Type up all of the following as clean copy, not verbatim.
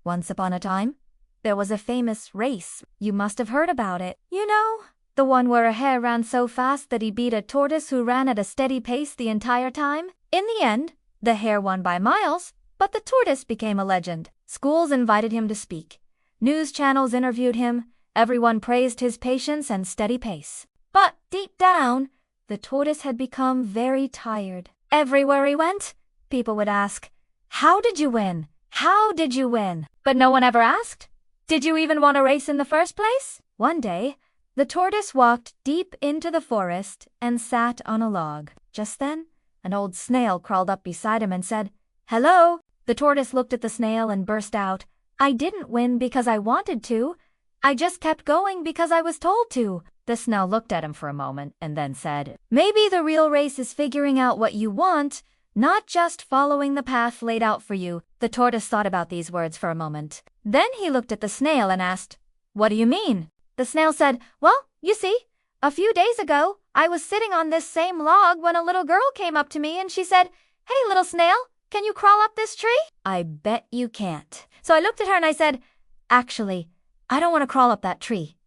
Once upon a time, there was a famous race. You must have heard about it. You know, the one where a hare ran so fast that he beat a tortoise who ran at a steady pace the entire time. In the end, the hare won by miles, but the tortoise became a legend. Schools invited him to speak. News channels interviewed him. Everyone praised his patience and steady pace. But deep down, the tortoise had become very tired. Everywhere he went, people would ask, "How did you win? How did you win?" But no one ever asked, "Did you even want to race in the first place?" One day, the tortoise walked deep into the forest and sat on a log. Just then, an old snail crawled up beside him and said, "Hello." The tortoise looked at the snail and burst out, "I didn't win because I wanted to. I just kept going because I was told to." The snail looked at him for a moment and then said, "Maybe the real race is figuring out what you want, not just following the path laid out for you." The tortoise thought about these words for a moment. Then he looked at the snail and asked, "What do you mean?" The snail said, "Well, you see, a few days ago, I was sitting on this same log when a little girl came up to me and she said, 'Hey, little snail, can you crawl up this tree?' I bet you can't." So I looked at her and I said, "Actually, I don't want to crawl up that tree."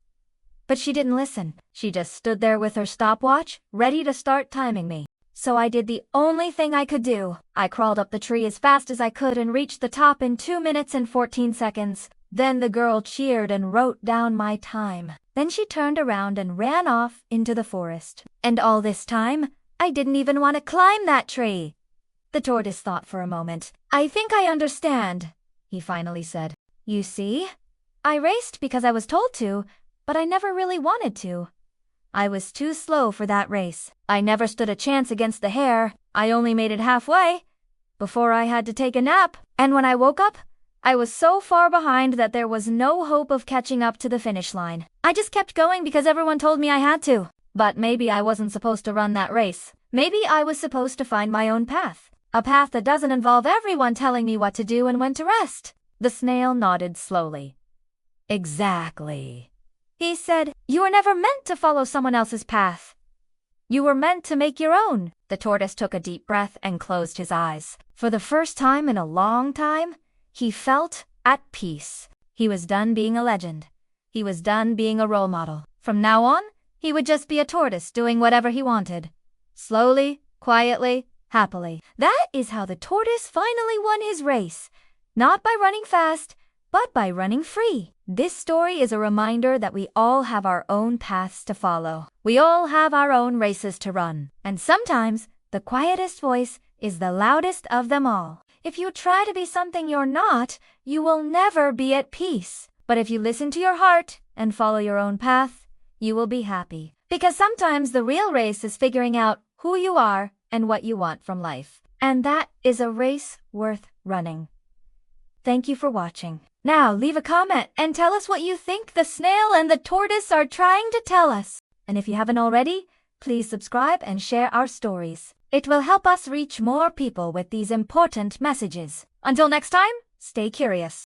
But she didn't listen. She just stood there with her stopwatch, ready to start timing me. So I did the only thing I could do. I crawled up the tree as fast as I could and reached the top in 2 minutes and 14 seconds. Then the girl cheered and wrote down my time. Then she turned around and ran off into the forest. And all this time, I didn't even want to climb that tree. The tortoise thought for a moment. "I think I understand," he finally said. "You see, I raced because I was told to, but I never really wanted to. I was too slow for that race. I never stood a chance against the hare. I only made it halfway before I had to take a nap. And when I woke up, I was so far behind that there was no hope of catching up to the finish line. I just kept going because everyone told me I had to. But maybe I wasn't supposed to run that race. Maybe I was supposed to find my own path. A path that doesn't involve everyone telling me what to do and when to rest." The snail nodded slowly. "Exactly," he said. "You were never meant to follow someone else's path. You were meant to make your own." The tortoise took a deep breath and closed his eyes. For the first time in a long time, he felt at peace. He was done being a legend. He was done being a role model. From now on, he would just be a tortoise doing whatever he wanted. Slowly, quietly, happily. That is how the tortoise finally won his race. Not by running fast, but by running free. This story is a reminder that we all have our own paths to follow. We all have our own races to run. And sometimes, the quietest voice is the loudest of them all. If you try to be something you're not, you will never be at peace. But if you listen to your heart and follow your own path, you will be happy. Because sometimes the real race is figuring out who you are and what you want from life. And that is a race worth running. Thank you for watching. Now leave a comment and tell us what you think the snail and the tortoise are trying to tell us. And if you haven't already, please subscribe and share our stories. It will help us reach more people with these important messages. Until next time, stay curious.